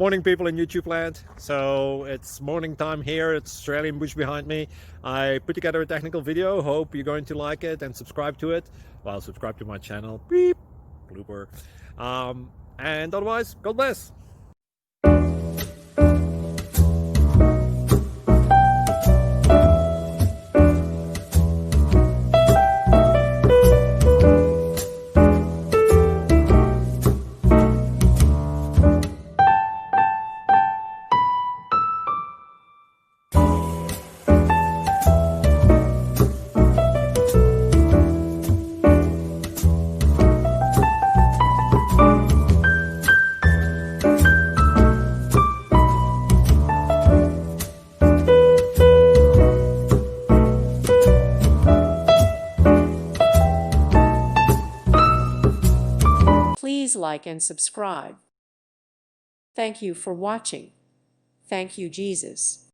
Morning, people in YouTube land. So it's morning time here. It's Australian bush behind me. I put together a technical video. Hope you're going to like it and subscribe to it. Well, subscribe to my channel. Beep. Blooper. And otherwise, God bless. Please like and subscribe. Thank you for watching. Thank you, Jesus.